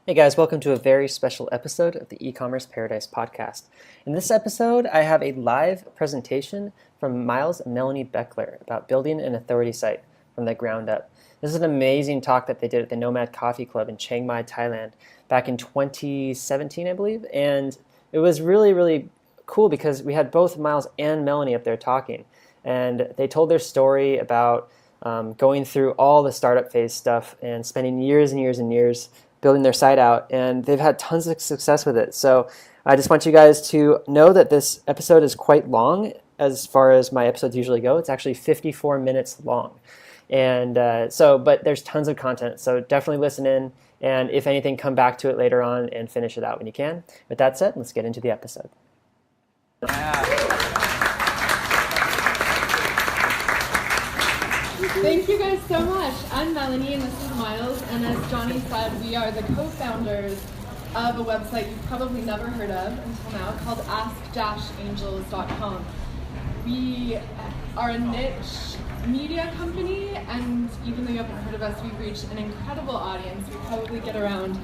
Hey guys, welcome to a very special episode of the Ecommerce Paradise podcast. In this episode, I have a live presentation from Miles and Melanie Beckler about building an authority site from the ground up. This is an amazing talk that they did at the Nomad Coffee Club in Chiang Mai, Thailand, back in 2017, I believe. And it was really, really cool because we had both Miles and Melanie up there talking. And they told their story about going through all the startup phase stuff and spending years and years and years building their site out, and they've had tons of success with it. So I just want you guys to know that this episode is quite long as far as my episodes usually go. It's actually 54 minutes long. And but there's tons of content, so definitely listen in, and if anything, come back to it later on and finish it out when you can. With that said, let's get into the episode. Thank you guys so much. I'm Melanie and this is Miles, and as Johnny said, we are the co-founders of a website you've probably never heard of until now called ask-angels.com. We are a niche media company, and even though you haven't heard of us, we've reached an incredible audience. We probably get around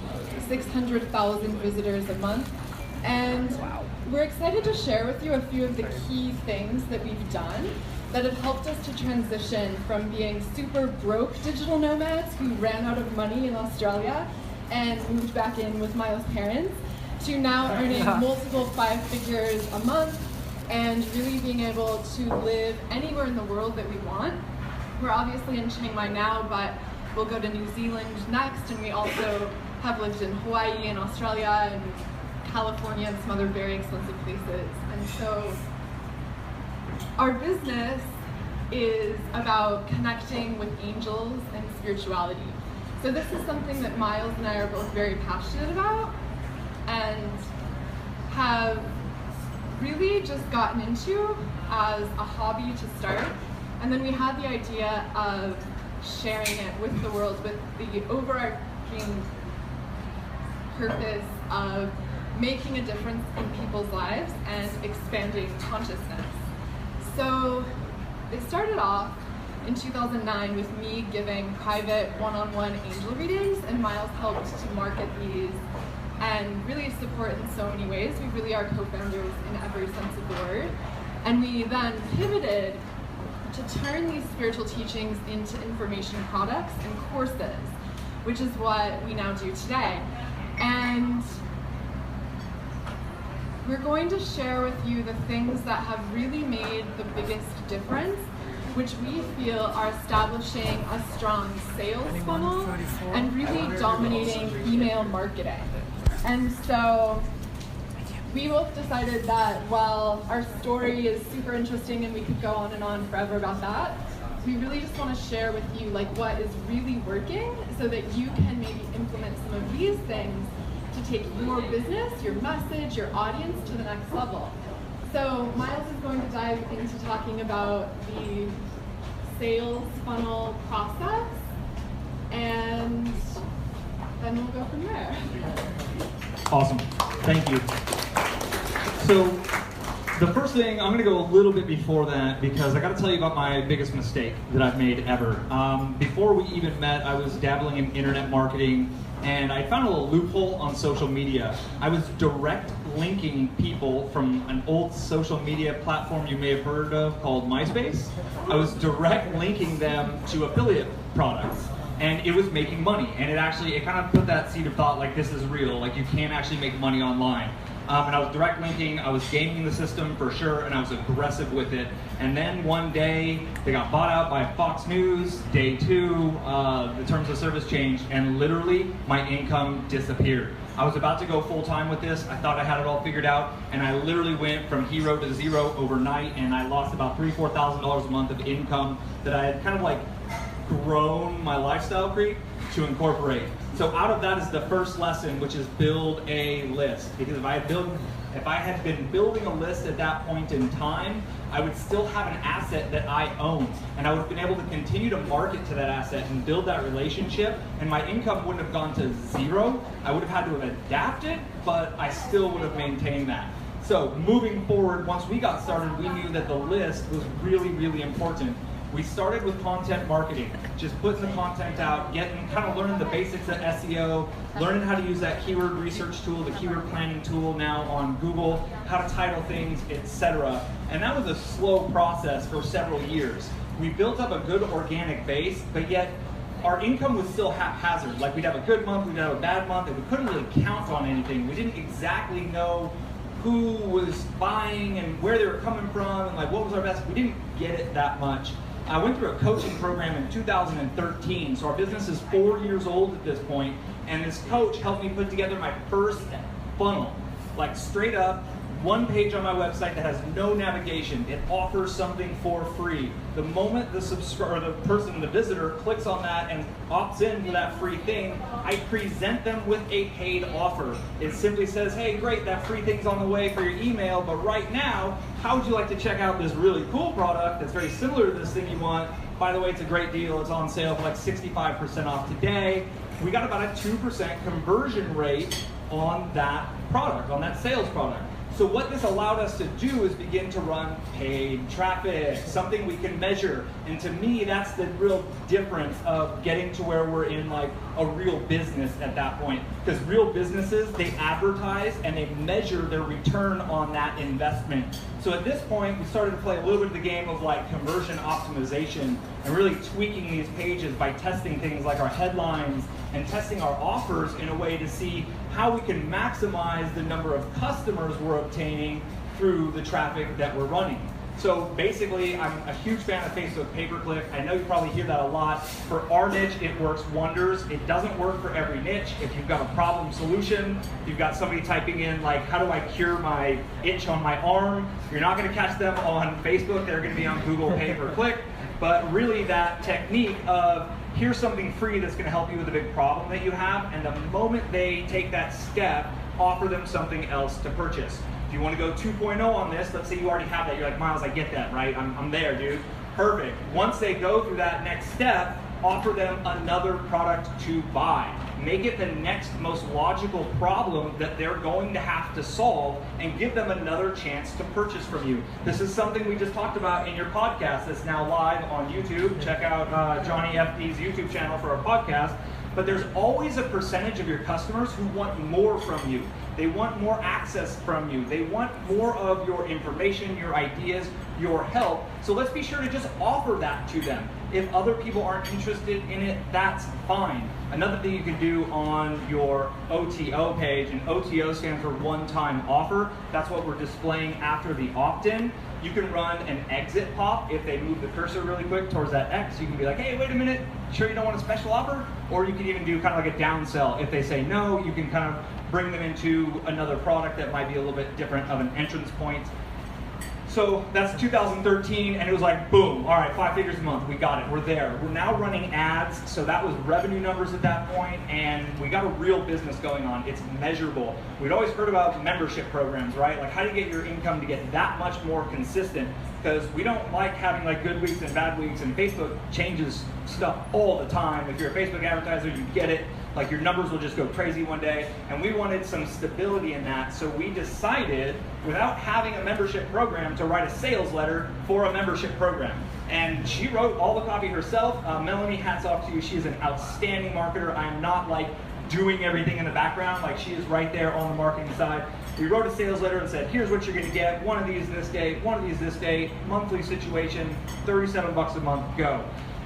600,000 visitors a month, and we're excited to share with you a few of the key things that we've done that have helped us to transition from being super broke digital nomads who ran out of money in Australia and moved back in with Miles' parents to now earning multiple 5 figures a month and really being able to live anywhere in the world that we want. We're obviously in Chiang Mai now, but we'll go to New Zealand next, and we also have lived in Hawaii and Australia and California and some other very expensive places. And so our business is about connecting with angels and spirituality. So this is something that Miles and I are both very passionate about and have really just gotten into as a hobby to start. And then we had the idea of sharing it with the world with the overarching purpose of making a difference in people's lives and expanding consciousness. So it started off in 2009 with me giving private one-on-one angel readings, and Miles helped to market these and really support in so many ways. We really are co-founders in every sense of the word. And we then pivoted to turn these spiritual teachings into information products and courses, which is what we now do today. And we're going to share with you the things that have really made the biggest difference, which we feel are establishing a strong sales funnel and really dominating email marketing. And so we both decided that while our story is super interesting and we could go on and on forever about that, we really just want to share with you like what is really working so that you can maybe implement some of these things to take your business, your message, your audience to the next level. So Miles is going to dive into talking about the sales funnel process, and then we'll go from there. Awesome, thank you. So the first thing, I'm gonna go a little bit before that because I gotta tell you about my biggest mistake that I've made ever. Before we even met, I was dabbling in internet marketing, and I found a little loophole on social media. I was direct linking people from an old social media platform you may have heard of called MySpace. I was direct linking them to affiliate products, and it was making money. And it kind of put that seed of thought, like, this is real, like you can actually make money online. And I was direct linking, I was gaming the system for sure, and I was aggressive with it. And then one day, they got bought out by Fox News. Day 2, the terms of service changed, and literally, my income disappeared. I was about to go full-time with this. I thought I had it all figured out, and I literally went from hero to zero overnight, and I lost about $3,000 to $4,000 a month of income that I had kind of like grown my lifestyle creep to incorporate. So out of that is the first lesson, which is build a list. Because if I had been building a list at that point in time, I would still have an asset that I own, and I would have been able to continue to market to that asset and build that relationship, and my income wouldn't have gone to zero. I would have had to have adapted, but I still would have maintained that. So moving forward, once we got started, we knew that the list was really, really important. We started with content marketing, just putting the content out, kind of learning the basics of SEO, learning how to use that keyword research tool, the keyword planning tool now on Google, how to title things, etc. And that was a slow process for several years. We built up a good organic base, but yet our income was still haphazard. Like we'd have a good month, we'd have a bad month, and we couldn't really count on anything. We didn't exactly know who was buying and where they were coming from and like what was our best. We didn't get it that much. I went through a coaching program in 2013, so our business is 4 years old at this point, and this coach helped me put together my first funnel, like straight up, one page on my website that has no navigation. It offers something for free. The moment the visitor clicks on that and opts in for that free thing, I present them with a paid offer. It simply says, hey, great, that free thing's on the way for your email, but right now, how would you like to check out this really cool product that's very similar to this thing you want? By the way, it's a great deal. It's on sale for like 65% off today. We got about a 2% conversion rate on that product, on that sales product. So what this allowed us to do is begin to run paid traffic, something we can measure. And to me, that's the real difference of getting to where we're in like a real business at that point. Because real businesses, they advertise and they measure their return on that investment. So at this point, we started to play a little bit of the game of like conversion optimization and really tweaking these pages by testing things like our headlines and testing our offers in a way to see how we can maximize the number of customers we're obtaining through the traffic that we're running. So basically, I'm a huge fan of Facebook pay-per-click. I know you probably hear that a lot. For our niche, it works wonders. It doesn't work for every niche. If you've got a problem solution, you've got somebody typing in like, how do I cure my itch on my arm? You're not gonna catch them on Facebook. They're gonna be on Google pay-per-click. But really that technique of, here's something free that's going to help you with a big problem that you have, and the moment they take that step, offer them something else to purchase. If you want to go 2.0 on this, let's say you already have that, you're like, Miles, I get that, right? I'm there, dude. Perfect. Once they go through that next step, offer them another product to buy. Make it the next most logical problem that they're going to have to solve and give them another chance to purchase from you. This is something we just talked about in your podcast that's now live on YouTube. Check out Johnny FD's YouTube channel for our podcast. But there's always a percentage of your customers who want more from you. They want more access from you. They want more of your information, your ideas, your help. So let's be sure to just offer that to them. If other people aren't interested in it, that's fine. Another thing you can do on your OTO page, and OTO stands for one-time offer. That's what we're displaying after the opt-in. You can run an exit pop. If they move the cursor really quick towards that X, you can be like, hey, wait a minute, sure you don't want a special offer? Or you can even do kind of like a downsell. If they say no, you can kind of bring them into another product that might be a little bit different of an entrance point. So that's 2013, and it was like, boom, all right, 5 figures a month, we got it, we're there. We're now running ads, so that was revenue numbers at that point, and we got a real business going on. It's measurable. We'd always heard about membership programs, right? Like, how do you get your income to get that much more consistent? Because we don't like having like good weeks and bad weeks, and Facebook changes stuff all the time. If you're a Facebook advertiser, you get it. Like your numbers will just go crazy one day, and we wanted some stability in that, so we decided, without having a membership program, to write a sales letter for a membership program. And she wrote all the copy herself. Melanie, hats off to you. She's an outstanding marketer. I'm not like doing everything in the background, like she is right there on the marketing side. We wrote a sales letter and said, here's what you're gonna get, one of these this day, one of these this day, monthly situation, $37 a month, go.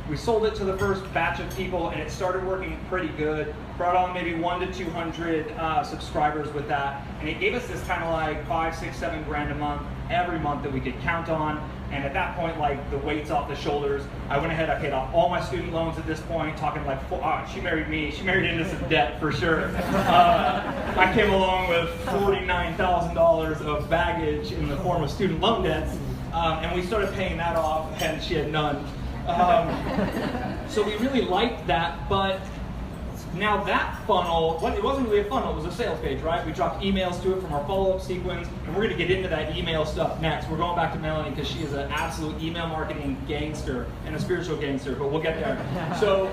We sold it to the first batch of people, and it started working pretty good. Brought on maybe 100 to 200 subscribers with that, and it gave us this kind of like 5, 6, 7 grand a month every month that we could count on. And at that point, like the weight's off the shoulders. I went ahead, I paid off all my student loans at this point, talking like, she married me. She married into some debt for sure. I came along with $49,000 of baggage in the form of student loan debts, and we started paying that off, and she had none. So we really liked that, but now that funnel, it wasn't really a funnel, it was a sales page, right? We dropped emails to it from our follow-up sequence, and we're gonna get into that email stuff next. We're going back to Melanie because she is an absolute email marketing gangster and a spiritual gangster, but we'll get there. So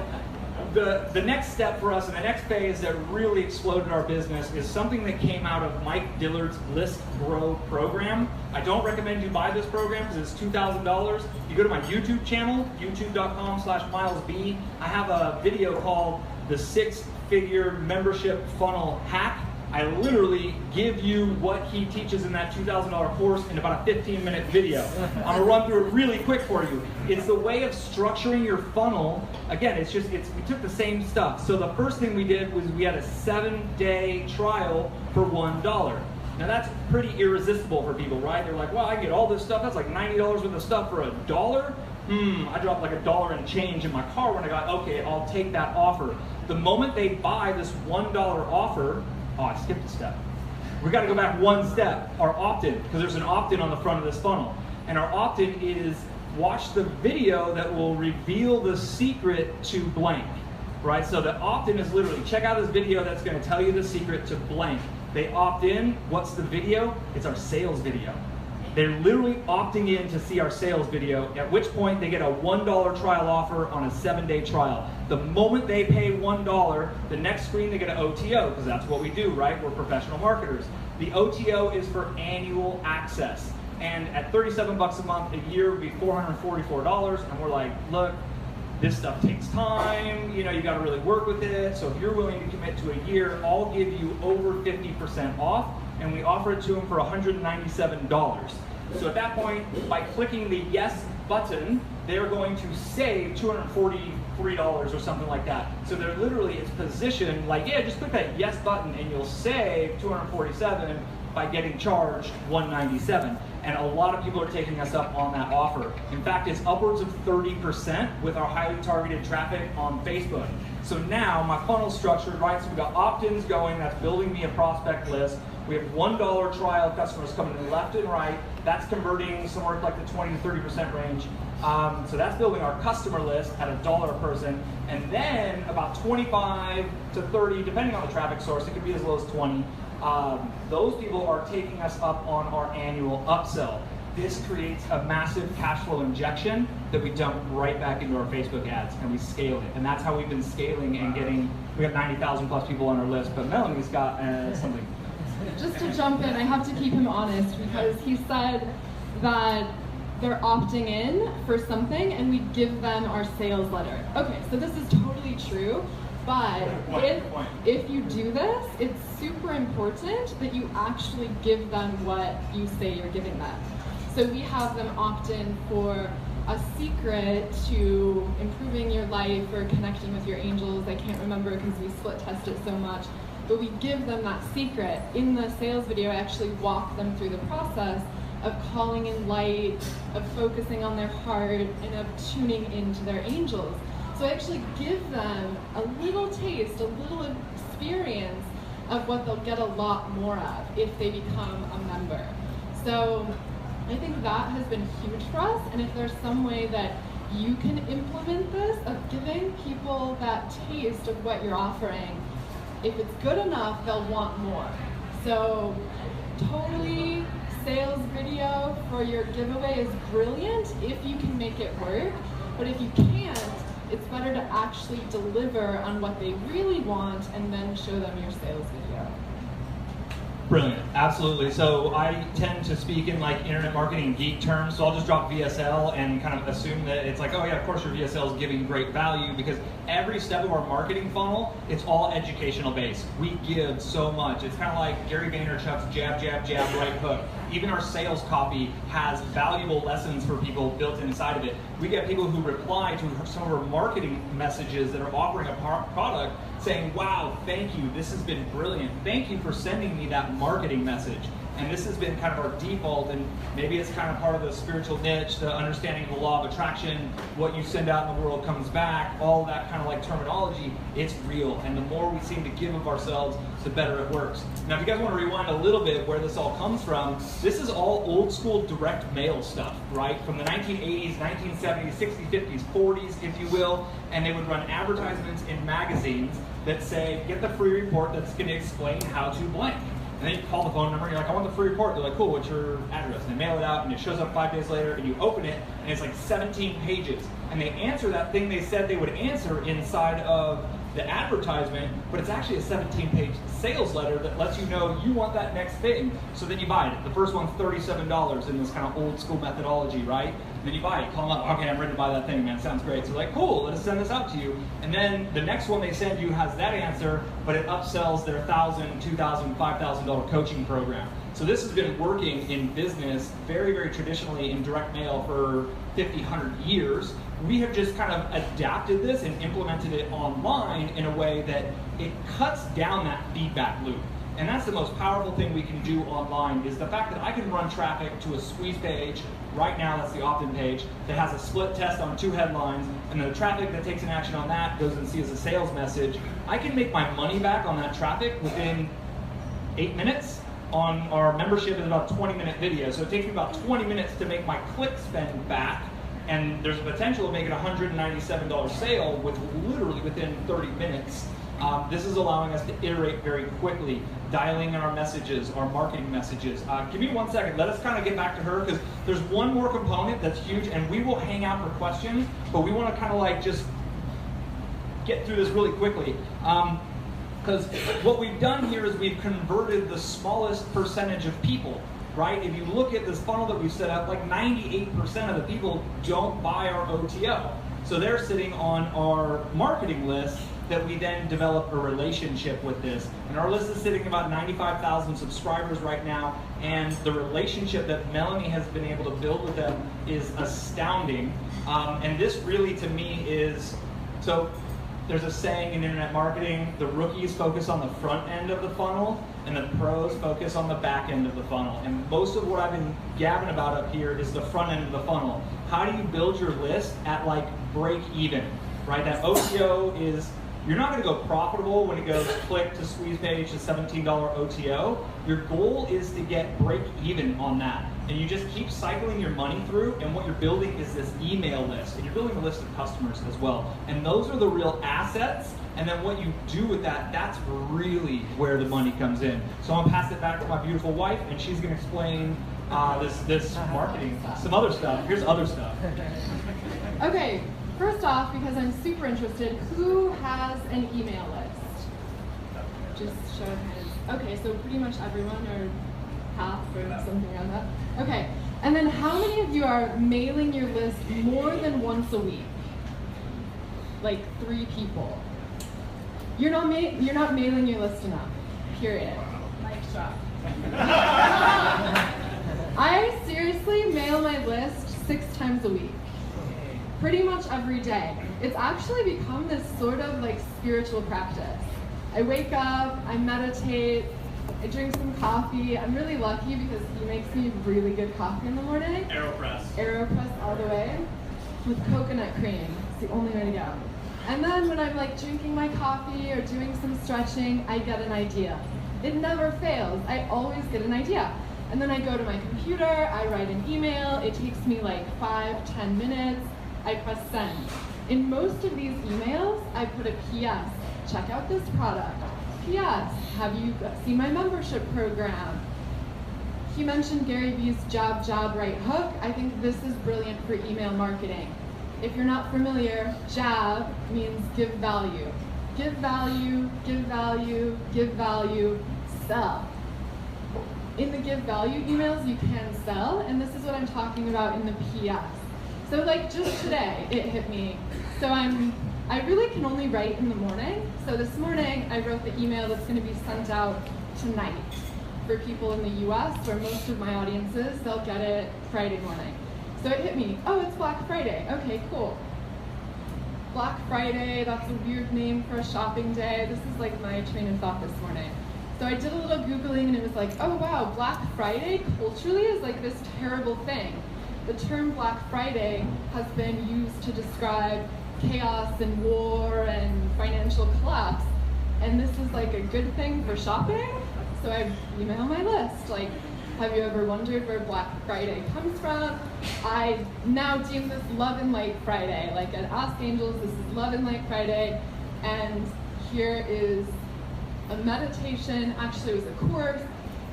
the next step for us and the next phase that really exploded our business is something that came out of Mike Dillard's List Grow program. I don't recommend you buy this program because it's $2,000. You go to my YouTube channel, youtube.com/MilesB. I have a video called The 6-Figure Membership Funnel Hack. I literally give you what he teaches in that $2,000 course in about a 15-minute video. I'm gonna run through it really quick for you. It's the way of structuring your funnel. Again, we took the same stuff. So the first thing we did was we had a 7-day trial for $1. Now that's pretty irresistible for people, right? They're like, well, I get all this stuff. That's like $90 worth of stuff for $1. I dropped like $1 and change in my car when I got, okay, I'll take that offer. The moment they buy this $1 offer, oh, I skipped a step. We got to go back one step, our opt-in, because there's an opt-in on the front of this funnel. And our opt-in is watch the video that will reveal the secret to blank, right? So the opt-in is literally check out this video that's going to tell you the secret to blank. They opt in. What's the video? It's our sales video. They're literally opting in to see our sales video, at which point they get a $1 trial offer on a 7-day trial. The moment they pay $1, the next screen they get an OTO, because that's what we do, right? We're professional marketers. The OTO is for annual access. And at $37 a month, a year would be $444. And we're like, look, this stuff takes time, you got to really work with it. So if you're willing to commit to a year, I'll give you over 50% off. And we offer it to them for $197. So at that point, by clicking the yes button, they're going to save $243 or something like that. So they're literally, it's positioned like, yeah, just click that yes button and you'll save $247 by getting charged $197. And a lot of people are taking us up on that offer. In fact, it's upwards of 30% with our highly targeted traffic on Facebook. So now my funnel's structured, right? So we've got opt-ins going, that's building me a prospect list. We have $1 trial customers coming in left and right. That's converting somewhere like the 20 to 30% range. So that's building our customer list at $1 a person. And then about 25 to 30, depending on the traffic source, it could be as low as 20. Those people are taking us up on our annual upsell. This creates a massive cash flow injection that we dump right back into our Facebook ads and we scale it. And that's how we've been scaling and getting, we have 90,000 plus people on our list, but Melanie's got something. Just to jump in, I have to keep him honest because he said that they're opting in for something and we give them our sales letter. Okay, so this is totally true, but if you do this, it's super important that you actually give them what you say you're giving them. So we have them opt in for a secret to improving your life or connecting with your angels. I can't remember because we split test it so much. But we give them that secret. In the sales video, I actually walk them through the process of calling in light, of focusing on their heart, and of tuning into their angels. So I actually give them a little taste, a little experience of what they'll get a lot more of if they become a member. So I think that has been huge for us, and if there's some way that you can implement this, of giving people that taste of what you're offering, if it's good enough, they'll want more. So totally, sales video for your giveaway is brilliant if you can make it work, but if you can't, it's better to actually deliver on what they really want and then show them your sales video. Brilliant, absolutely. So I tend to speak in like internet marketing geek terms, so I'll just drop VSL and kind of assume that it's like, oh yeah, of course your VSL is giving great value, because every step of our marketing funnel, it's all educational based. We give so much. It's kind of like Gary Vaynerchuk's jab, jab, jab, right hook. Even our sales copy has valuable lessons for people built inside of it. We get people who reply to some of our marketing messages that are offering a product saying, wow, thank you, this has been brilliant. Thank you for sending me that marketing message. And this has been kind of our default, and maybe it's kind of part of the spiritual niche, the understanding of the law of attraction, what you send out in the world comes back, all that kind of like terminology. It's real, and the more we seem to give of ourselves, the better it works. Now, if you guys want to rewind a little bit where this all comes from, this is all old school direct mail stuff, right? From the 1980s, 1970s, 60s, 50s, 40s, if you will, and they would run advertisements in magazines that say, get the free report that's going to explain how to blank. And then you call the phone number, and you're like, I want the free report. They're like, cool, what's your address? And they mail it out, and it shows up 5 days later, and you open it, and it's like 17 pages. and they answer that thing they said they would answer inside of the advertisement, but it's actually a 17-page sales letter that lets you know you want that next thing. So then you buy it. The first one's $37 in this kind of old school methodology, right? And then you buy it, call them up, okay, I'm ready to buy that thing, man, sounds great. So like, cool, let's send this out to you. And then the next one they send you has that answer, but it upsells their $1,000, $2,000, $5,000 coaching program. So this has been working in business very, very traditionally in direct mail for 50, 100 years. We have just kind of adapted this and implemented it online in a way that it cuts down that feedback loop. And that's the most powerful thing we can do online, is the fact that I can run traffic to a squeeze page. Right now, that's the opt-in page that has a split test on 2 headlines, and the traffic that takes an action on that goes and sees a sales message. I can make my money back on that traffic within 8 minutes. On our membership is about a 20-minute video, so it takes me about 20 minutes to make my click spend back, and there's a potential of making a $197 sale with literally within 30 minutes. This is allowing us to iterate very quickly, dialing in our messages, our marketing messages. Give me 1 second. Let us kind of get back to her, because there's one more component that's huge, and we will hang out for questions, but we want to kind of like just get through this really quickly. Because what we've done here is we've converted the smallest percentage of people, right? If you look at this funnel that we've set up, like 98% of the people don't buy our OTO. So they're sitting on our marketing list that we then develop a relationship with this. And our list is sitting at about 95,000 subscribers right now, and the relationship that Melanie has been able to build with them is astounding. And this really, to me, is, so there's a saying in internet marketing, the rookies focus on the front end of the funnel, and the pros focus on the back end of the funnel. And most of what I've been gabbing about up here is the front end of the funnel. How do you build your list at like break even, right? That OTO is, you're not gonna go profitable when it goes click to squeeze page to $17 OTO. Your goal is to get break even on that. And you just keep cycling your money through, and what you're building is this email list, and you're building a list of customers as well. And those are the real assets, and then what you do with that, that's really where the money comes in. So I'm gonna pass it back to my beautiful wife, and she's gonna explain this marketing, some other stuff. Here's other stuff. Okay, first off, because I'm super interested, who has an email list? Just show of hands. Okay, so pretty much everyone, or half or something around that. Okay, and then how many of you are mailing your list more than once a week? Like 3 people. You're not mailing your list enough, period. Mic drop. I seriously mail my list 6 times a week. Pretty much every day. It's actually become this sort of like spiritual practice. I wake up, I meditate, I drink some coffee. I'm really lucky because he makes me really good coffee in the morning. AeroPress. AeroPress all the way with coconut cream. It's the only way to go. And then when I'm like drinking my coffee or doing some stretching, I get an idea. It never fails. I always get an idea. And then I go to my computer, I write an email. It takes me like 5-10 minutes. I press send. In most of these emails, I put a PS. Check out this product. PS, have you seen my membership program? He mentioned Gary Vee's jab, right hook. I think this is brilliant for email marketing. If you're not familiar, jab means give value. Give value, give value, give value, sell. In the give value emails, you can sell, and this is what I'm talking about in the PS. So like just today, it hit me. So I really can only write in the morning. So this morning, I wrote the email that's going to be sent out tonight for people in the US, where most of my audience is. They'll get it Friday morning. So it hit me, oh, it's Black Friday. Okay, cool. Black Friday, that's a weird name for a shopping day. This is like my train of thought this morning. So I did a little Googling, and it was like, oh wow, Black Friday culturally is like this terrible thing. The term Black Friday has been used to describe chaos and war and financial collapse. And this is like a good thing for shopping? So I email my list, like, have you ever wondered where Black Friday comes from? I now deem this Love and Light Friday. Like at Ask Angels, this is Love and Light Friday. And here is a meditation, actually it was a course,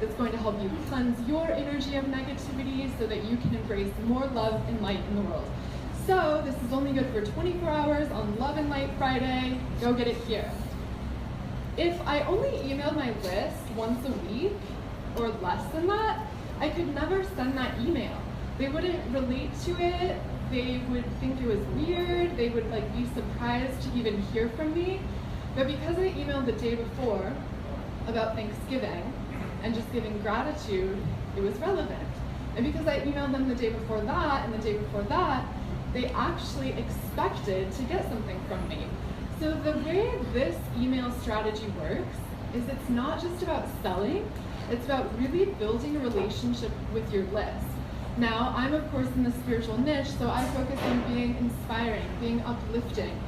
that's going to help you cleanse your energy of negativity so that you can embrace more love and light in the world. So this is only good for 24 hours on Love and Light Friday. Go get it here. If I only emailed my list once a week or less than that, I could never send that email. They wouldn't relate to it. They would think it was weird. They would like be surprised to even hear from me. But because I emailed the day before about Thanksgiving and just giving gratitude, it was relevant. And because I emailed them the day before that and the day before that, they actually expected to get something from me. So the way this email strategy works is it's not just about selling, it's about really building a relationship with your list. Now, I'm of course in the spiritual niche, so I focus on being inspiring, being uplifting,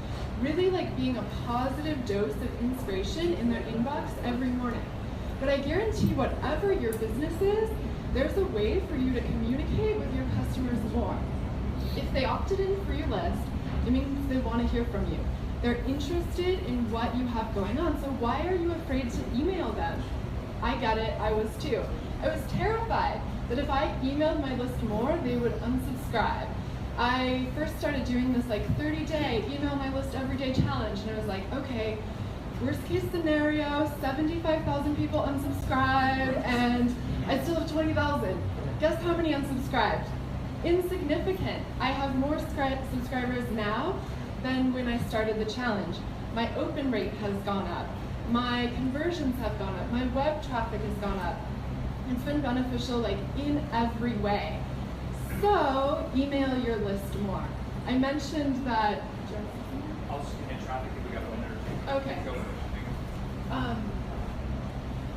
really like being a positive dose of inspiration in their inbox every morning. But I guarantee whatever your business is, there's a way for you to communicate with your customers more. If they opted in for your list, it means they want to hear from you. They're interested in what you have going on, so why are you afraid to email them? I get it, I was too. I was terrified that if I emailed my list more, they would unsubscribe. I first started doing this like 30-day email my list every day challenge, and I was like, okay, worst case scenario, 75,000 people unsubscribe, and I still have 20,000. Guess how many unsubscribed? Insignificant. I have more subscribers now than when I started the challenge. My open rate has gone up. My conversions have gone up. My web traffic has gone up. It's been beneficial like in every way. So email your list more. I mentioned that. I'll just hit traffic if we got one there. Okay.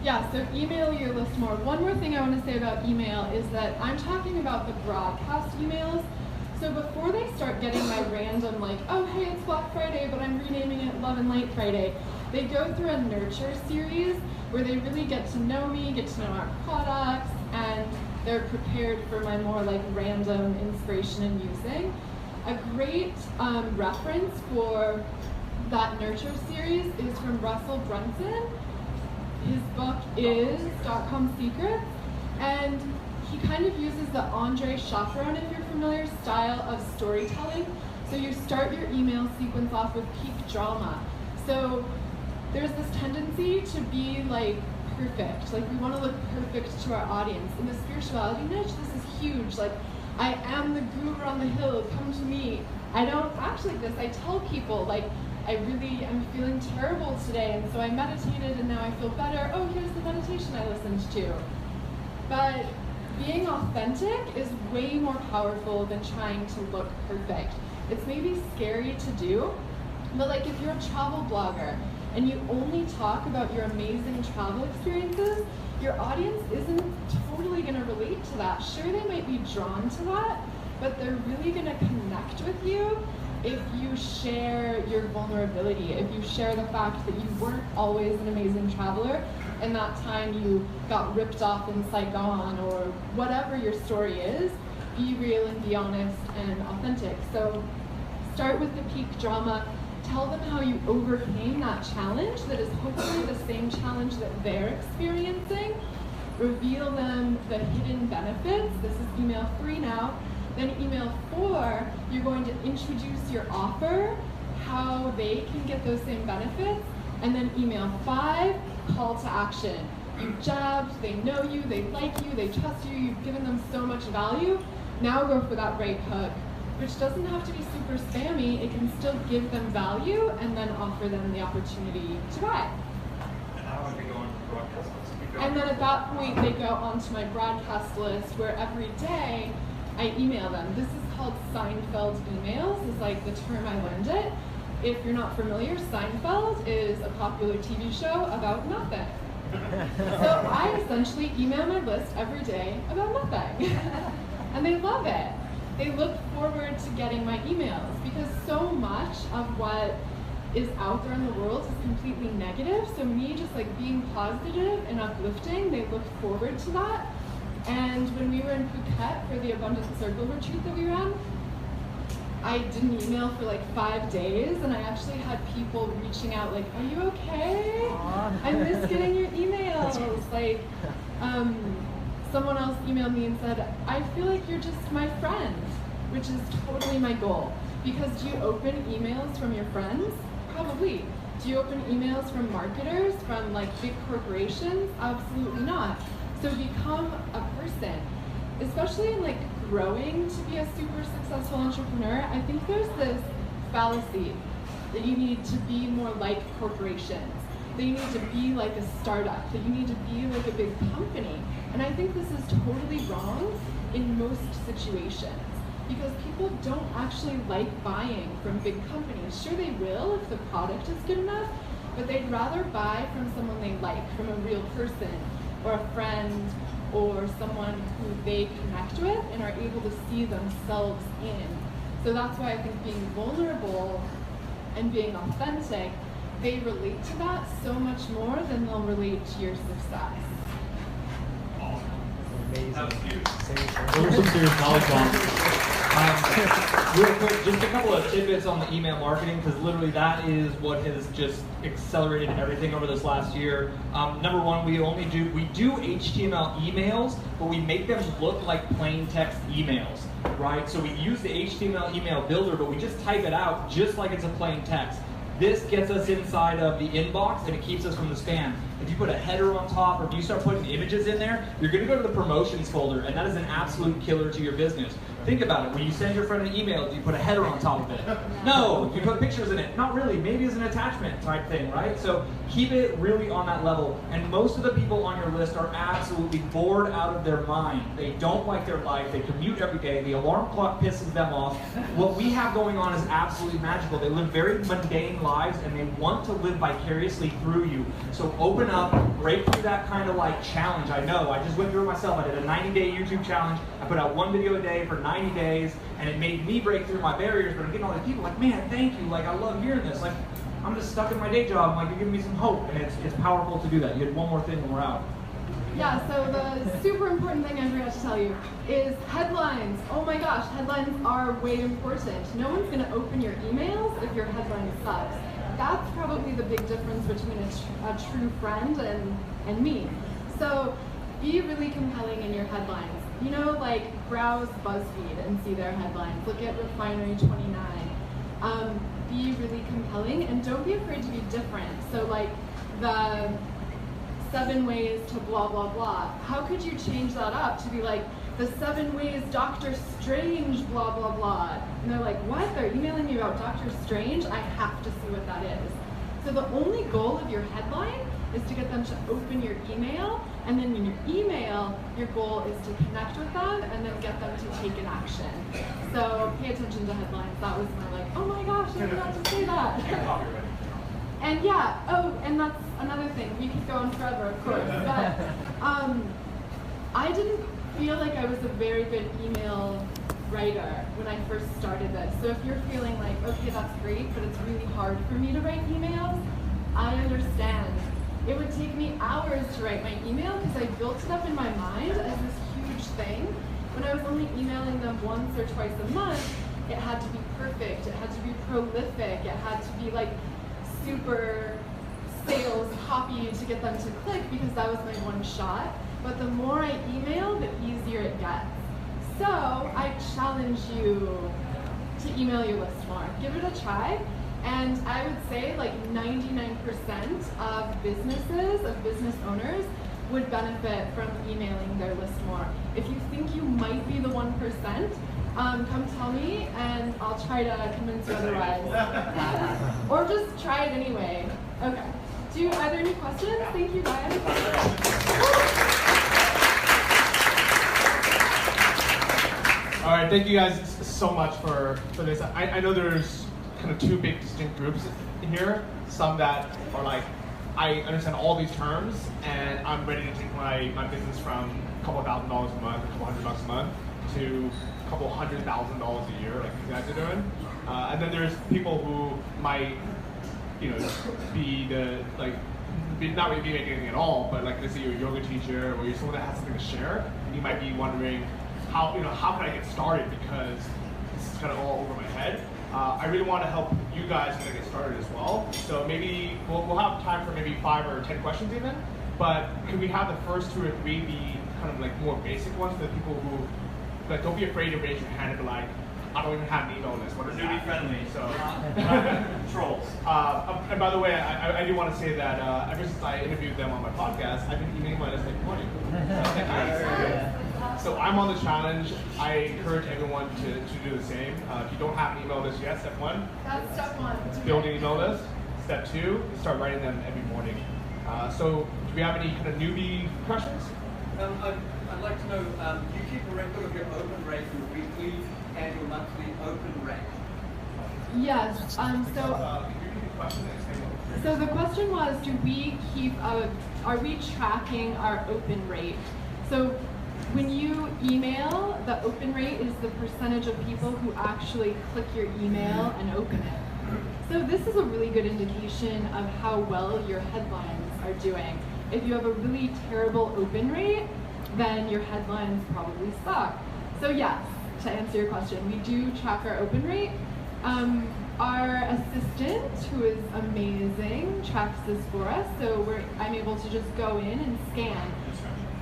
Yeah, so email your list more. One more thing I want to say about email is that I'm talking about the broadcast emails. So before they start getting my random like, oh hey, it's Black Friday, but I'm renaming it Love and Light Friday, they go through a nurture series where they really get to know me, get to know our products, and they're prepared for my more like random inspiration and using. A great reference for that nurture series is from Russell Brunson. His book is .com Secrets, and he kind of uses the Andre Chaperon, if you're familiar, style of storytelling. So you start your email sequence off with peak drama. So there's this tendency to be like perfect. Like we want to look perfect to our audience. In the spirituality niche, this is huge. Like, I am the guru on the hill, come to me. I don't act like this. I tell people like, I'm feeling terrible today, and so I meditated and now I feel better. Oh, here's the meditation I listened to. But being authentic is way more powerful than trying to look perfect. It's maybe scary to do, but like if you're a travel blogger and you only talk about your amazing travel experiences, your audience isn't totally going to relate to that. Sure, they might be drawn to that, but they're really going to connect with you if you share your vulnerability, if you share the fact that you weren't always an amazing traveler, and that time you got ripped off in Saigon, or whatever your story is, be real and be honest and authentic. So start with the peak drama. Tell them how you overcame that challenge that is hopefully the same challenge that they're experiencing. Reveal them the hidden benefits. This is email 3 now. Then email 4, you're going to introduce your offer, how they can get those same benefits. And then email 5, call to action. You've jabbed, they know you, they like you, they trust you, you've given them so much value. Now go for that right hook, which doesn't have to be super spammy. It can still give them value and then offer them the opportunity to buy. And how would we go on to broadcast list? And then at that point, they go onto my broadcast list where every day I email them. This is called Seinfeld emails, is like the term I learned it. If you're not familiar, Seinfeld is a popular TV show about nothing. So I essentially email my list every day about nothing. And they love it. They look forward to getting my emails because so much of what is out there in the world is completely negative. So me just like being positive and uplifting, they look forward to that. And when we were in Phuket for the Abundant Circle retreat that we ran, I didn't email for like 5 days, and I actually had people reaching out like, are you okay? I miss getting your emails. Like, someone else emailed me and said, I feel like you're just my friend. which is totally my goal. Because do you open emails from your friends? Probably. Do you open emails from marketers, from like big corporations? Absolutely not. So become a person. Especially in like growing to be a super successful entrepreneur, I think there's this fallacy that you need to be more like corporations, that you need to be like a startup, that you need to be like a big company. And I think this is totally wrong in most situations, because people don't actually like buying from big companies. Sure, they will if the product is good enough, but they'd rather buy from someone they like, from a real person or a friend or someone who they connect with and are able to see themselves in. So that's why I think being vulnerable and being authentic, they relate to that so much more than they'll relate to your success. Amazing. That was huge. Those are some serious knowledge bombs. Real quick, just a couple of tidbits on the email marketing, because literally that is what has just accelerated everything over this last year. Number one, we do HTML emails, but we make them look like plain text emails, right? So we use the HTML email builder, but we just type it out just like it's a plain text. This gets us inside of the inbox and it keeps us from the spam. If you put a header on top or if you start putting images in there, you're going to go to the promotions folder, and that is an absolute killer to your business. Think about it. When you send your friend an email, do you put a header on top of it? No. You put pictures in it? Not really. Maybe as an attachment type thing, right? So keep it really on that level. And most of the people on your list are absolutely bored out of their mind. They don't like their life. They commute every day. The alarm clock pisses them off. What we have going on is absolutely magical. They live very mundane lives, and they want to live vicariously through you. So open up, break through that kind of like challenge. I know. I just went through it myself. I did a 90-day YouTube challenge. I put out one video a day for 90 days, and it made me break through my barriers, but I'm getting all these people like, man, thank you, like, I love hearing this, like, I'm just stuck in my day job, like, you're giving me some hope, and it's powerful to do that. You had one more thing and we're out. Yeah, so the super important thing I forgot to tell you is headlines. Oh my gosh, headlines are way important. No one's gonna open your emails if your headline sucks. That's probably the big difference between a true friend and me. So be really compelling in your headlines. You know, like browse BuzzFeed and see their headlines. Look at Refinery 29. Be really compelling and don't be afraid to be different. So like the 7 ways to blah, blah, blah. How could you change that up to be like the 7 ways Doctor Strange, blah, blah, blah. And they're like, what? They're emailing me about Doctor Strange? I have to see what that is. So the only goal of your headline is to get them to open your email, and then in your email, your goal is to connect with them and then get them to take an action. So pay attention to headlines. That was my like, oh my gosh, I forgot to say that. And yeah, oh, and that's another thing. We could go on forever, of course, but I didn't feel like I was a very good email writer when I first started this. So if you're feeling like, okay, that's great, but it's really hard for me to write emails, I understand. It would take me hours to write my email because I built it up in my mind as this huge thing. When I was only emailing them once or twice a month, it had to be perfect, it had to be prolific, it had to be like super sales copy to get them to click because that was my one shot. But the more I email, the easier it gets. So I challenge you to email your list more. Give it a try. And I would say like 99% of businesses, of business owners, would benefit from emailing their list more. If you think you might be the 1%, come tell me and I'll try to convince you otherwise. Or just try it anyway. Okay. Are there any questions? Thank you guys. All right, thank you guys so much for this. I know there's kind of 2 big distinct groups here. Some that are like, I understand all these terms and I'm ready to take my business from a couple $1,000 a month, a couple $100 a month, to a couple $100,000 a year, like you guys are doing. And then there's people who might, be the not really be making anything at all, but like let's say you're a yoga teacher or you're someone that has something to share, and you might be wondering how can I get started because this is kind of all over my head. I really want to help you guys kind of get started as well. So maybe we'll have time for maybe 5 or 10 questions even. But could we have the first 2 or 3 be kind of like more basic ones for the people who, like, don't be afraid to raise your hand and be like, I don't even have an email list. What We're is newbie that? friendly, so trolls. And by the way, I do want to say that ever since I interviewed them on my podcast, I've been emailing my list every morning. So I'm on the challenge. I encourage everyone to do the same. If you don't have an email list yet, step 1. That's step 1. Build an email list. Step 2 is start writing them every morning. So do we have any kind of newbie questions? I'd like to know, you keep a record of your open rate, your weekly and your monthly open rate? Yes. Can you repeat the question and explain what it is? So the question was, are we tracking our open rate? So when you email, the open rate is the percentage of people who actually click your email and open it. So this is a really good indication of how well your headlines are doing. If you have a really terrible open rate, then your headlines probably suck. So yes, to answer your question, we do track our open rate. Our assistant, who is amazing, tracks this for us. So I'm able to just go in and scan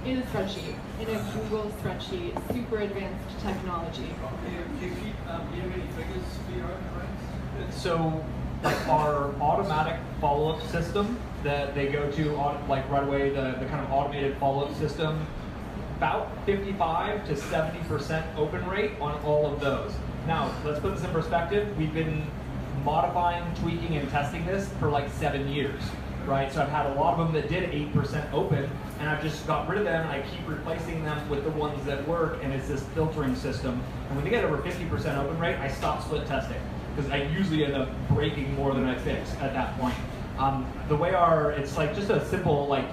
in a spreadsheet, in a Google spreadsheet, super advanced technology. Do you have any figures for your open rates? So our automatic follow-up system that they go to like right away, the kind of automated follow-up system, about 55 to 70% open rate on all of those. Now, let's put this in perspective. We've been modifying, tweaking, and testing this for like 7 years, right? So I've had a lot of them that did 8% open, and I've just got rid of them, and I keep replacing them with the ones that work, and it's this filtering system. And when they get over 50% open rate, I stop split testing, because I usually end up breaking more than I fix at that point. The way it's like just a simple like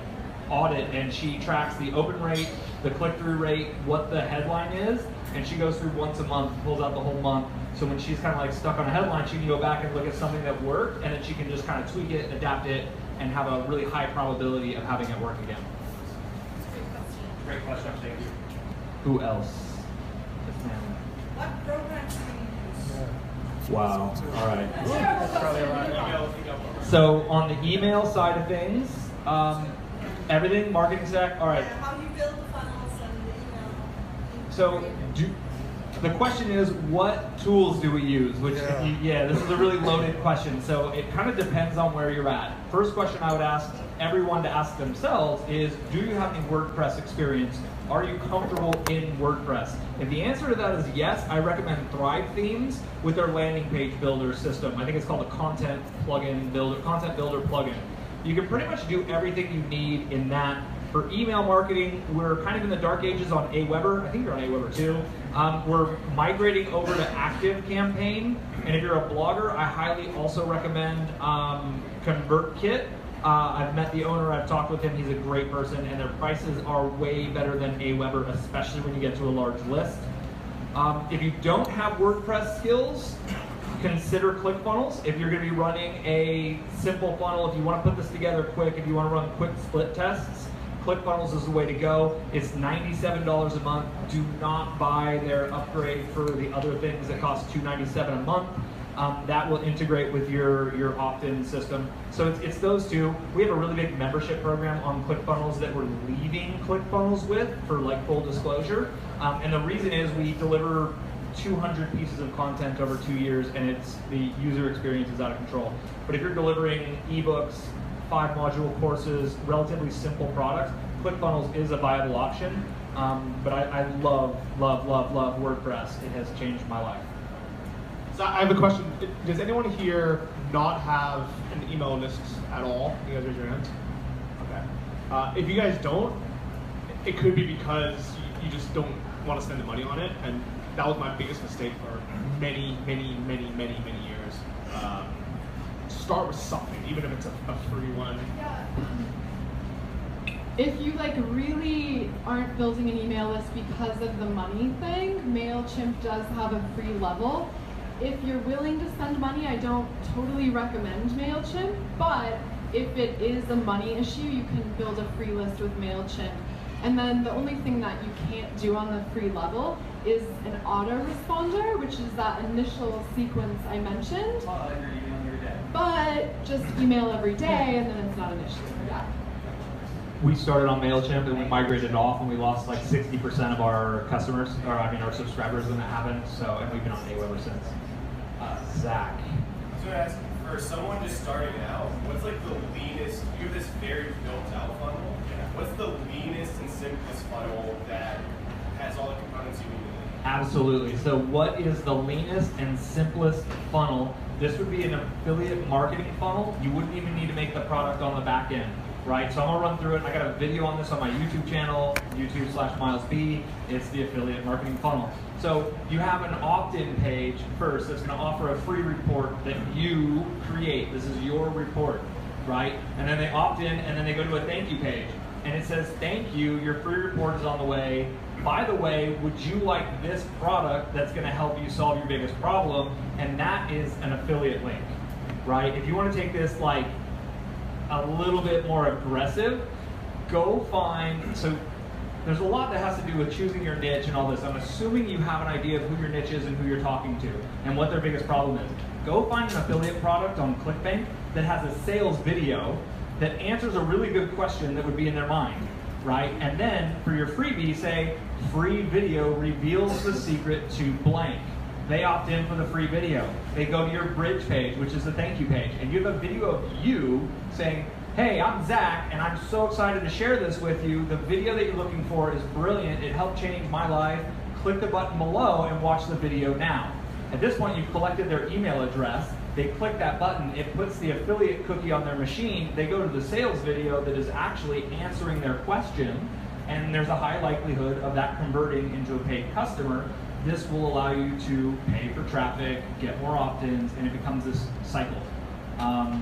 audit, and she tracks the open rate, the click-through rate, what the headline is, and she goes through once a month, pulls out the whole month. So when she's kind of like stuck on a headline, she can go back and look at something that worked, and then she can just kind of tweak it, adapt it, and have a really high probability of having it work again. Great question, thank you. Who else? Yes, ma'am. What programs do you use? Wow. All right. Probably a lot. So on the email side of things, everything, marketing stack. All right. How you build the funnels and the email? So the question is, what tools do we use? Which, yeah, this is a really loaded question. So it kind of depends on where you're at. First question I would ask everyone to ask themselves is, do you have any WordPress experience? Are you comfortable in WordPress? If the answer to that is yes, I recommend Thrive Themes with their landing page builder system. I think it's called a content builder plugin. You can pretty much do everything you need in that. For email marketing, we're kind of in the dark ages on Aweber. I think you're on Aweber too. We're migrating over to ActiveCampaign. And if you're a blogger, I highly also recommend ConvertKit. I've met the owner, I've talked with him, he's a great person, and their prices are way better than Aweber, especially when you get to a large list. If you don't have WordPress skills, consider ClickFunnels. If you're going to be running a simple funnel, if you want to put this together quick, if you want to run quick split tests, ClickFunnels is the way to go. It's $97 a month. Do not buy their upgrade for the other things that cost $297 a month. That will integrate with your opt-in system. So it's those two. We have a really big membership program on ClickFunnels that we're leaving ClickFunnels with for like full disclosure. And the reason is we deliver 200 pieces of content over 2 years, and the user experience is out of control. But if you're delivering ebooks, 5 module courses, relatively simple products, ClickFunnels is a viable option. But I love WordPress. It has changed my life. So I have a question. Does anyone here not have an email list at all? You guys raise your hands. Okay. If you guys don't, it could be because you just don't want to spend the money on it, and that was my biggest mistake for many years. Start with something, even if it's a free one. Yeah. If you really aren't building an email list because of the money thing, MailChimp does have a free level. If you're willing to spend money, I don't totally recommend MailChimp, but if it is a money issue, you can build a free list with MailChimp. And then the only thing that you can't do on the free level is an autoresponder, which is that initial sequence I mentioned. Email every day. But just email every day, and then it's not an issue. Yeah. we started on MailChimp and we migrated off and we lost like 60% of our customers, or I mean our subscribers when that happened. So, and we've been on AO ever since. Zach. I was going to ask, for someone just starting out, what's like the leanest, you have this very built out funnel, what's the leanest and simplest funnel that has all the components you need? Absolutely. So what is the leanest and simplest funnel? This would be an affiliate marketing funnel. You wouldn't even need to make the product on the back end, right? So I'm gonna run through it. I got a video on this on my YouTube channel, YouTube/MilesB. It's the affiliate marketing funnel. So you have an opt-in page first that's gonna offer a free report that you create. This is your report, right? And then they opt in and then they go to a thank you page. And it says, thank you, your free report is on the way. By the way, would you like this product that's gonna help you solve your biggest problem? And that is an affiliate link, right? If you wanna take this like a little bit more aggressive, go find, so there's a lot that has to do with choosing your niche and all this. I'm assuming you have an idea of who your niche is and who you're talking to and what their biggest problem is. Go find an affiliate product on ClickBank that has a sales video that answers a really good question that would be in their mind, right? And then for your freebie, say, free video reveals the secret to blank. They opt in for the free video. They go to your bridge page, which is the thank you page, and you have a video of you saying, hey, I'm Zach, and I'm so excited to share this with you. The video that you're looking for is brilliant. It helped change my life. Click the button below and watch the video now. At this point, you've collected their email address. They click that button, it puts the affiliate cookie on their machine, they go to the sales video that is actually answering their question, and there's a high likelihood of that converting into a paid customer. This will allow you to pay for traffic, get more opt-ins, and it becomes this cycle.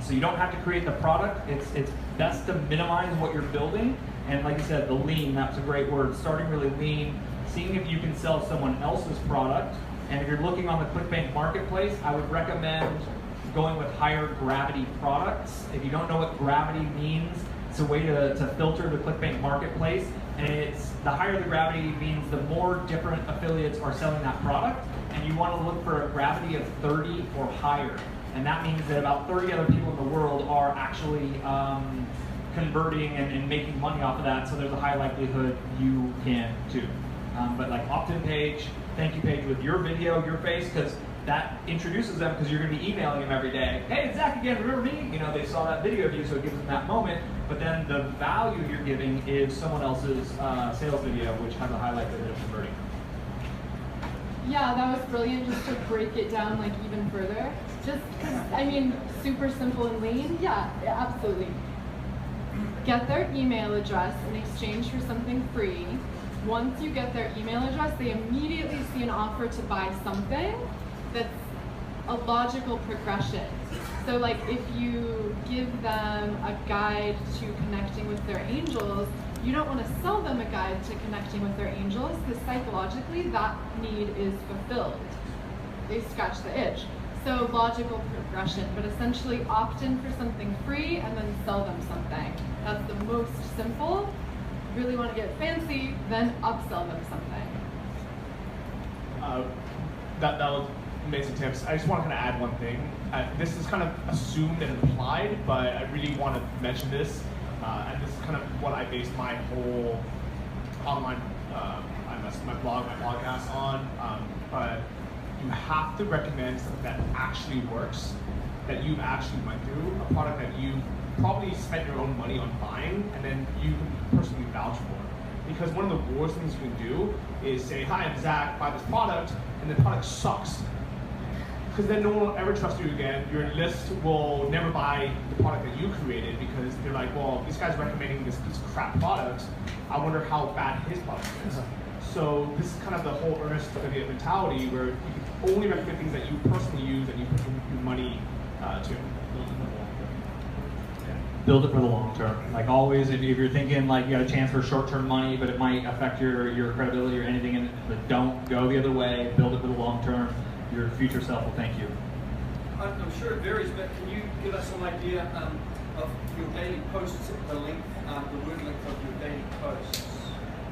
So you don't have to create the product, it's best to minimize what you're building, and like you said, the lean, that's a great word, starting really lean, seeing if you can sell someone else's product, and if you're looking on the ClickBank marketplace, I would recommend going with higher gravity products. If you don't know what gravity means, it's a way to filter the ClickBank marketplace. And it's the higher the gravity means the more different affiliates are selling that product. And you want to look for a gravity of 30 or higher. And that means that about 30 other people in the world are actually converting and making money off of that. So there's a high likelihood you can too. But like opt-in page, thank you page with your video, your face, because that introduces them, because you're going to be emailing them every day. Hey, it's Zach again, remember me? You know, they saw that video of you, so it gives them that moment. But then the value you're giving is someone else's sales video, which has a high likelihood of converting. Yeah, that was brilliant, just to break it down like even further. Just because, I mean, super simple and lean. Yeah, absolutely. Get their email address in exchange for something free. Once you get their email address, they immediately see an offer to buy something that's a logical progression. So like if you give them a guide to connecting with their angels, you don't want to sell them a guide to connecting with their angels, because psychologically that need is fulfilled. They scratch the itch. So logical progression, but essentially opt in for something free and then sell them something. That's the most simple. Really want to get fancy, then upsell them something. That was amazing tips. I just want to kind of add one thing. This is kind of assumed and implied, but I really want to mention this. And this is kind of what I based my whole online, my blog, my podcast on. But you have to recommend something that actually works, that you've actually went through, a product that you probably spent your own money on buying, and then you can personally vouch for. Because one of the worst things you can do is say, hi, I'm Zach, buy this product, and the product sucks. Because then no one will ever trust you again. Your list will never buy the product that you created, because they're like, well, this guy's recommending this piece of crap product. I wonder how bad his product is. So this is kind of the whole earnest affiliate mentality, where you can only recommend things that you personally use and you put your money to. Build it for the long term. Like always, if you're thinking like you got a chance for short-term money, but it might affect your credibility or anything, but don't go the other way. Build it for the long term. Your future self will thank you. I'm sure it varies, but can you give us some idea of your daily posts, the length, the word length of your daily posts?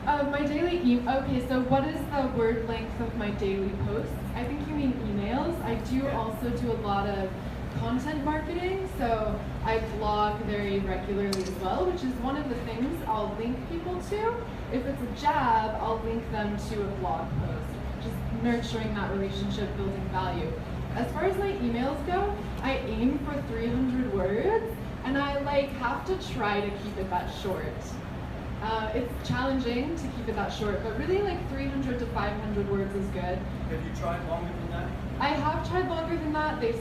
My daily okay, so what is the word length of my daily posts? I think you mean emails. I do also do a lot of content marketing, so I blog very regularly as well, which is one of the things I'll link people to. If it's a job, I'll link them to a blog post, just nurturing that relationship, building value. As far as my emails go, I aim for 300 words, and I have to try to keep it that short. It's challenging to keep it that short, but really 300 to 500 words is good. Have you tried longer than that? I have tried longer than that. I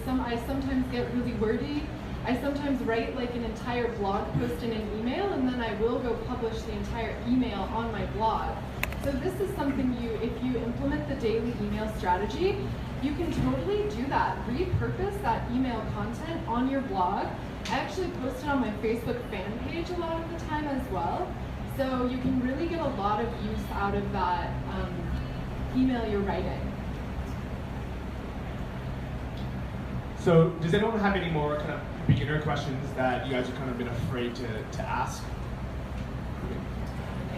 sometimes get really wordy. I sometimes write an entire blog post in an email, and then I will go publish the entire email on my blog. So this is something if you implement the daily email strategy, you can totally do that. Repurpose that email content on your blog. I actually post it on my Facebook fan page a lot of the time as well. So you can really get a lot of use out of that email you're writing. So does anyone have any more kind of beginner questions that you guys have kind of been afraid to ask?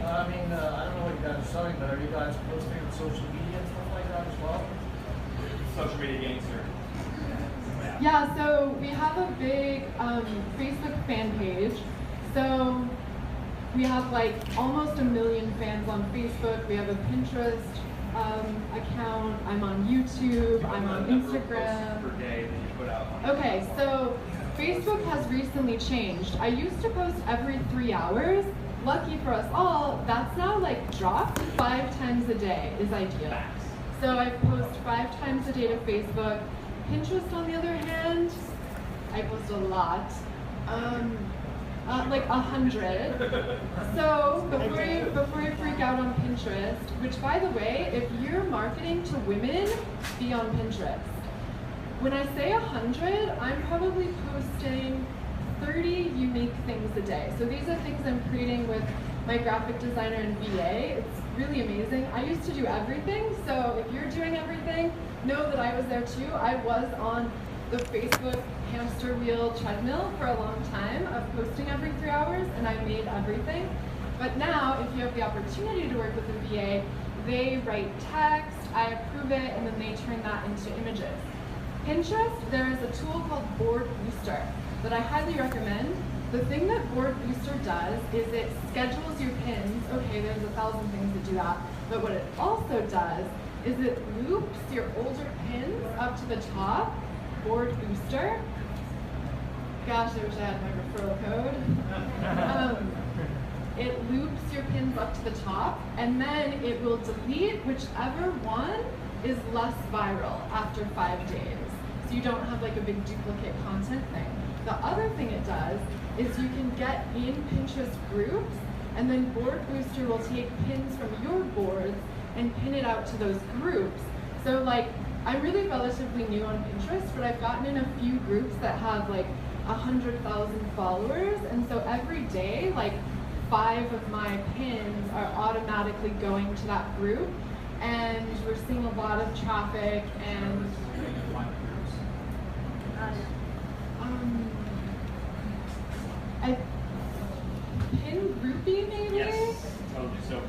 I don't know what you guys are selling, but are you guys posting on social media and stuff like that as well? Social media gangster. Yeah, so we have a big Facebook fan page. So we have almost 1 million fans on Facebook. We have a Pinterest account. I'm on YouTube. I'm on Instagram. Per day that you put out. Okay, so Facebook has recently changed. I used to post every 3 hours. Lucky for us all, that's now dropped 5 times a day is ideal. So I post 5 times a day to Facebook. Pinterest, on the other hand, I post a lot. 100. So before you freak out on Pinterest, which by the way, if you're marketing to women, be on Pinterest. When I say 100, I'm probably posting 30 unique things a day. So these are things I'm creating with my graphic designer and VA. It's really amazing. I used to do everything, so if you're doing everything, know that I was there too. I was on the Facebook hamster wheel treadmill for a long time of posting every 3 hours, and I made everything. But now, if you have the opportunity to work with a VA, they write text, I approve it, and then they turn that into images. Pinterest, there is a tool called Board Booster that I highly recommend. The thing that Board Booster does is it schedules your pins. Okay, there's 1,000 things that do that. But what it also does is it loops your older pins up to the top. Board Booster. Gosh, I wish I had my referral code. It loops your pins up to the top, and then it will delete whichever one is less viral after 5 days. So you don't have a big duplicate content thing. The other thing it does is you can get in Pinterest groups, and then Board Booster will take pins from your boards and pin it out to those groups. So I'm really relatively new on Pinterest, but I've gotten in a few groups that have 100,000 followers, and so every day 5 of my pins are automatically going to that group, and we're seeing a lot of traffic and pin groupie maybe? Yes, totally. So.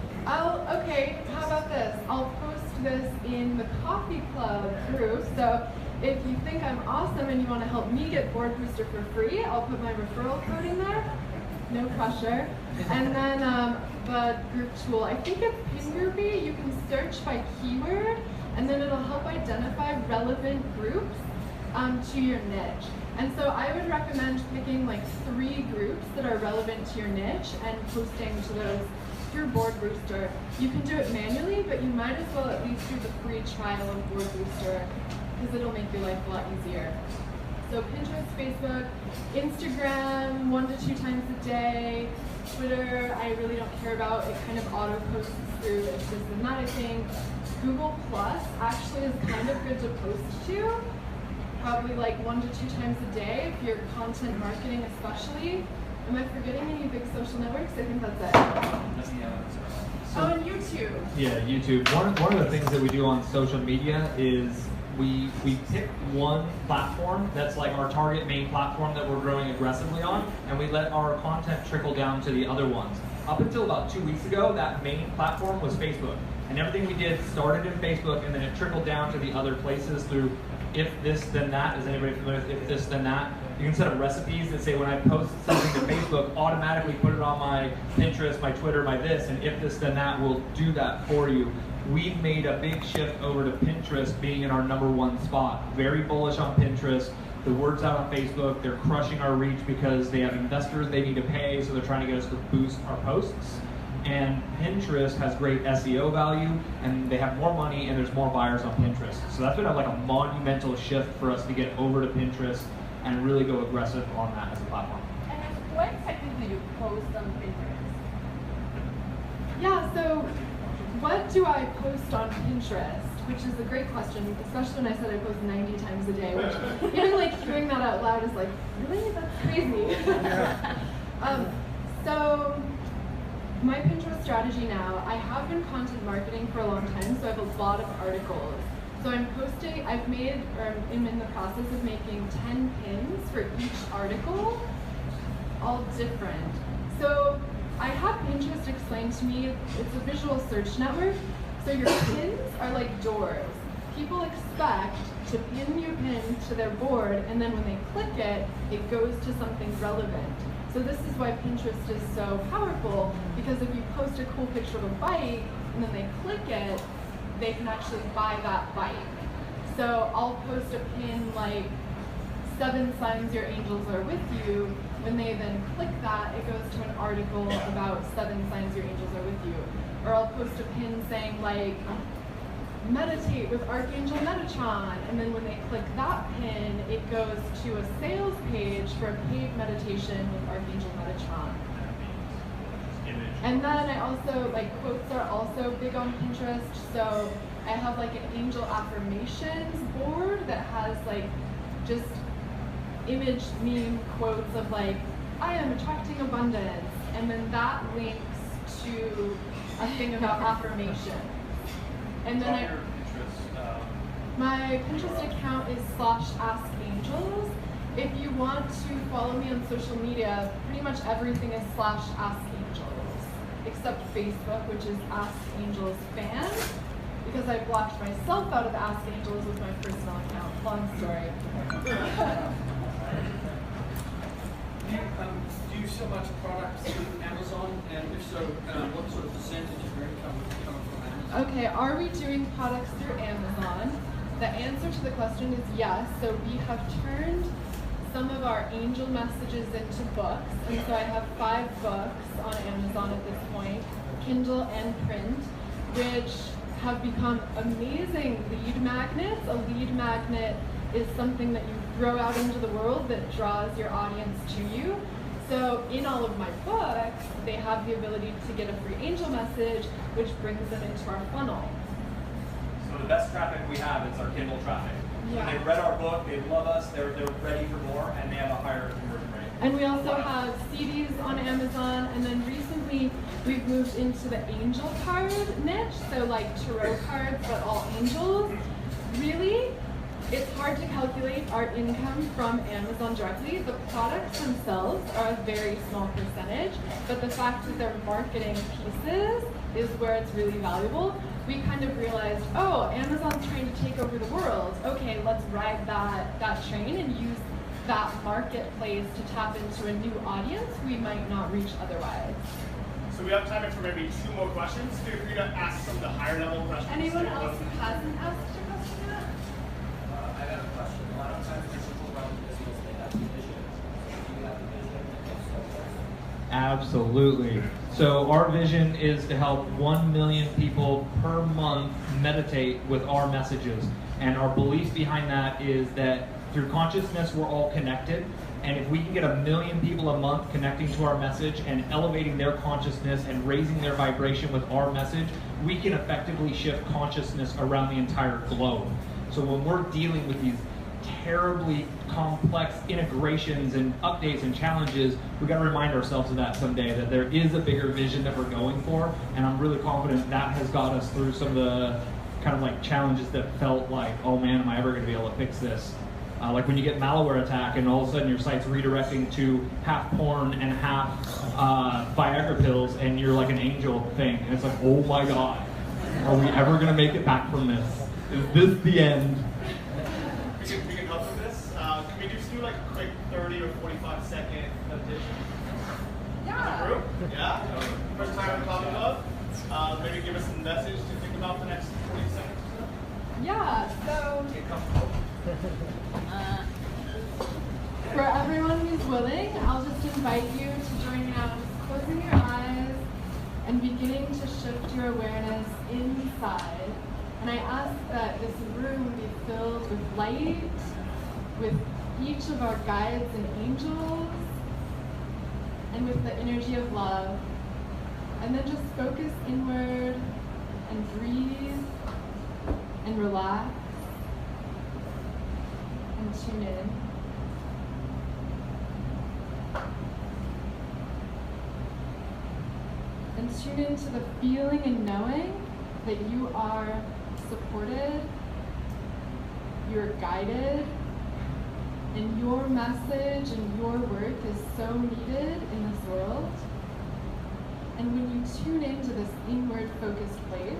Okay, how about this? I'll post this in the coffee club group. So if you think I'm awesome and you want to help me get Board Booster for free, I'll put my referral code in there. No pressure. And then the group tool, I think it's Pin Groupie. You can search by keyword, and then it'll help identify relevant groups to your niche. And so I would recommend picking 3 groups that are relevant to your niche and posting to those through Board Booster. You can do it manually, but you might as well at least do the free trial of Board Booster, because it'll make your life a lot easier. So Pinterest, Facebook, Instagram 1 to 2 times a day. Twitter, I really don't care about. It kind of auto posts through. It's just not a thing. Google Plus actually is kind of good to post to. Probably 1 to 2 times a day if you're content marketing especially. Am I forgetting any big social networks? I think that's it. And YouTube. Yeah, YouTube. One of the things that we do on social media is we pick one platform that's our target main platform that we're growing aggressively on, and we let our content trickle down to the other ones. Up until about 2 weeks ago, that main platform was Facebook. And everything we did started in Facebook, and then it trickled down to the other places through if this, then that. Is anybody familiar with if this, then that? You can set up recipes that say when I post something to Facebook, automatically put it on my Pinterest, my Twitter, my this, and if this, then that will do that for you. We've made a big shift over to Pinterest being in our #1 spot. Very bullish on Pinterest. The word's out on Facebook. They're crushing our reach because they have investors they need to pay, so they're trying to get us to boost our posts. And Pinterest has great SEO value, and they have more money, and there's more buyers on Pinterest. So that's been like a monumental shift for us to get over to Pinterest and really go aggressive on that as a platform. And what exactly do you post on Pinterest? Yeah, so what do I post on Pinterest? Which is a great question, especially when I said I post 90 times a day, which even like hearing that out loud is like, really? That's crazy. So my Pinterest strategy now, I have been content marketing for a long time, so I have a lot of articles. So I'm posting, I've made, or I'm in the process of making 10 pins for each article, all different. So I had Pinterest explain to me, it's a visual search network, so your pins are like doors. People expect to pin your pin to their board, and then when they click it, it goes to something relevant. So this is why Pinterest is so powerful, because if you post a cool picture of a bike, and then they click it, they can actually buy that bike. So I'll post a pin like 7 signs your angels are with you. When they then click that, it goes to an article about 7 signs your angels are with you. Or I'll post a pin saying like, meditate with Archangel Metatron, and then when they click that pin, it goes to a sales page for a paid meditation with Archangel Metatron. And then I also, like, quotes are also big on Pinterest, so I have like an angel affirmations board that has like just image meme quotes of like, I am attracting abundance, and then that links to a thing about affirmation. And then my Pinterest account is /AskAngels. If you want to follow me on social media, pretty much everything is /AskAngels, except Facebook, which is AskAngelsFan, because I blocked myself out of Ask Angels with my personal account. Long story. Do you sell much products through Amazon? And if so, what sort of percentage of your income is coming from Amazon? Okay, are we doing products through Amazon? The answer to the question is yes. So we have turned some of our angel messages into books, and so I have 5 books on Amazon at this point, Kindle and print, which have become amazing lead magnets. A lead magnet is something that you throw out into the world that draws your audience to you. So in all of my books, they have the ability to get a free angel message, which brings them into our funnel. So the best traffic we have is our Kindle traffic. Yeah. When they read our book, they love us, they're ready for more, and they have a higher conversion rate. And we also have CDs on Amazon, and then recently we've moved into the angel card niche, so like tarot cards, but all angels. Really, it's hard to calculate our income from Amazon directly. The products themselves are a very small percentage, but the fact that they're marketing pieces is where it's really valuable. We kind of realized, oh, Amazon's trying to take over the world. Okay, let's ride that train and use that marketplace to tap into a new audience we might not reach otherwise. So we have time for maybe 2 more questions. Feel free to ask some of the higher level questions. Anyone else who hasn't asked a question yet? I have a question. A lot of times when people run business, they have vision. Do you have a vision? Absolutely. So our vision is to help 1 million people per month meditate with our messages. And our belief behind that is that through consciousness, we're all connected. And if we can get 1 million people a month connecting to our message and elevating their consciousness and raising their vibration with our message, we can effectively shift consciousness around the entire globe. So when we're dealing with these terribly complex integrations and updates and challenges, we got to remind ourselves of that someday, that there is a bigger vision that we're going for, and I'm really confident that has got us through some of the kind of like challenges that felt like, oh man, am I ever going to be able to fix this? Like when you get malware attack and all of a sudden your site's redirecting to half porn and half Viagra pills, and you're like an angel thing, and it's like, oh my god, are we ever going to make it back from this? Is this the end? group? Yeah? First time in Common Club? Maybe give us a message to think about the next 40 seconds or so? Yeah, so Get comfortable. for everyone who's willing, I'll just invite you to join me now, just closing your eyes and beginning to shift your awareness inside. And I ask that this room be filled with light, with each of our guides and angels, and with the energy of love. And then just focus inward and breathe and relax and tune in. And tune into the feeling and knowing that you are supported, you're guided, and your message and your work is so needed in this world. And when you tune into this inward focused place,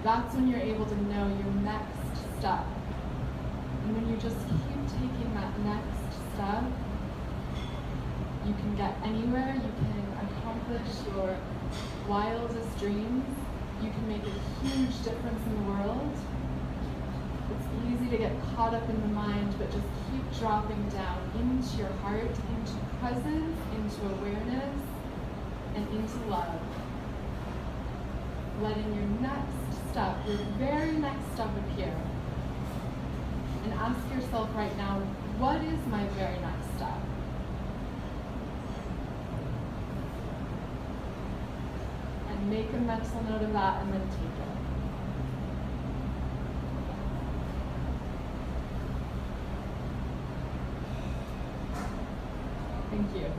that's when you're able to know your next step. And when you just keep taking that next step, you can get anywhere, you can accomplish your wildest dreams, you can make a huge difference in the world. It's easy to get caught up in the mind, but just keep dropping down into your heart, into presence, into awareness, and into love. Letting your next step, your very next step appear. And ask yourself right now, what is my very next step? And make a mental note of that and then take it. Thank you.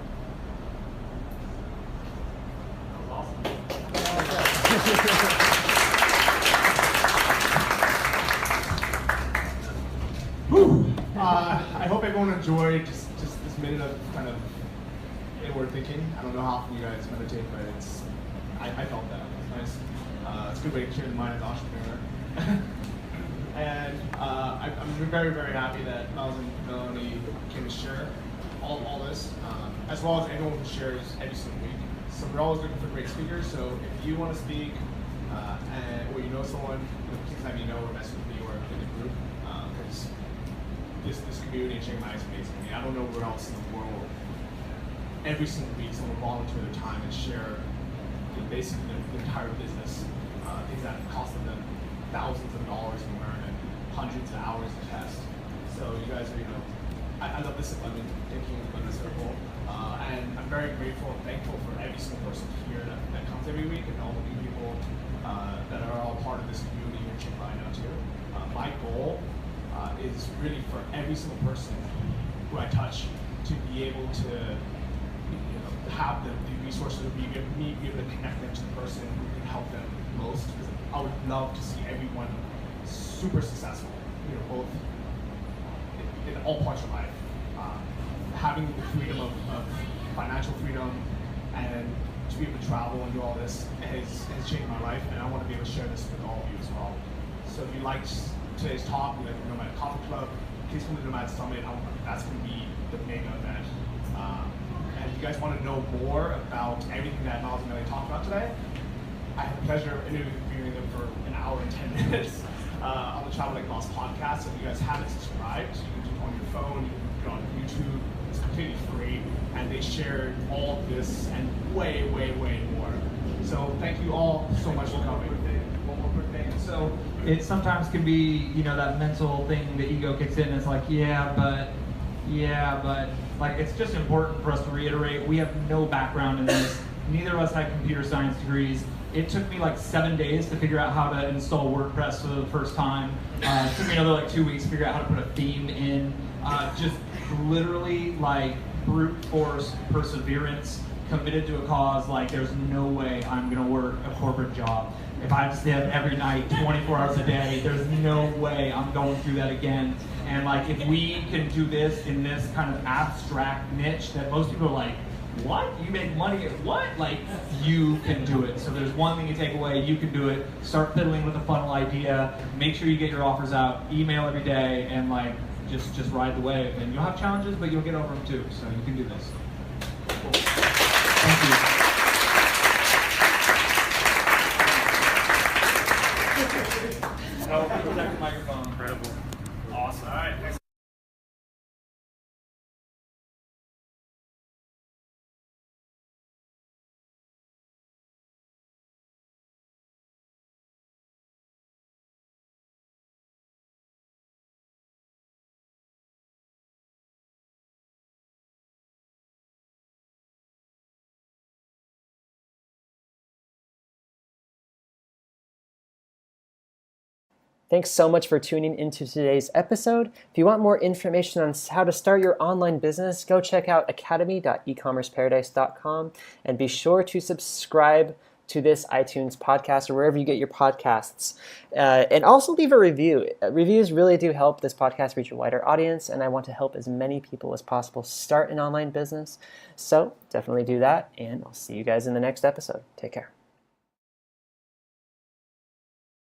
I hope everyone enjoyed just this minute of kind of inward thinking. I don't know how often you guys meditate, but I felt that. It was nice. It's a good way to clear the mind as an entrepreneur. And I'm very, very happy that Miles and Melanie can share all this, as well as everyone who shares every single week. So we're always looking for great speakers. So if you want to speak, or you know someone, please let me know or message me or in the group, because this community in Chiang Mai is amazing. I mean, I don't know where else in the world every single week someone will volunteer their time and share basically their entire business, things that have costed them thousands of dollars to learn and hundreds of hours to test. So you guys are, I love this abundant thinking, abundant circle, and I'm very grateful and thankful for every single person here that comes every week and all the new people that are all part of this community here in Chiang Mai now too. My goal is really for every single person who I touch to be able to have the resources to be able to connect them to the person who can help them most. Because I would love to see everyone super successful, both in all parts of life. Having the freedom of financial freedom and to be able to travel and do all this has changed my life, and I want to be able to share this with all of you as well. So if you liked today's talk, like the Nomad Coffee Club, please come to the Nomad Summit. That's going to be the mega event. And if you guys want to know more about everything that Miles and Melanie talked about today, I had the pleasure of interviewing them for an hour and 10 minutes on the Travel Like Boss podcast. So if you guys haven't subscribed, you can do it on your phone, you can do it on YouTube. It's completely free, and they shared all of this and way, way, way more. So thank you all so much for coming. One more quick thing. So it sometimes can be, that mental thing, the ego kicks in. And it's like, yeah, but. Like, it's just important for us to reiterate, we have no background in this. Neither of us had computer science degrees. It took me like 7 days to figure out how to install WordPress for the first time. It took me another 2 weeks to figure out how to put a theme in. Just literally like brute force perseverance, committed to a cause. Like, there's no way I'm gonna work a corporate job. If I have to stay up every night, 24 hours a day, there's no way I'm going through that again. And like, if we can do this in this kind of abstract niche that most people are like, what? You make money at what? Like, you can do it. So there's one thing you take away, you can do it. Start fiddling with a funnel idea. Make sure you get your offers out. Email every day, and like, just ride the wave. And you'll have challenges, but you'll get over them too. So you can do this. Cool. Thanks so much for tuning into today's episode. If you want more information on how to start your online business, go check out academy.ecommerceparadise.com and be sure to subscribe to this iTunes podcast or wherever you get your podcasts. And also leave a review. Reviews really do help this podcast reach a wider audience, and I want to help as many people as possible start an online business. So definitely do that, and I'll see you guys in the next episode. Take care.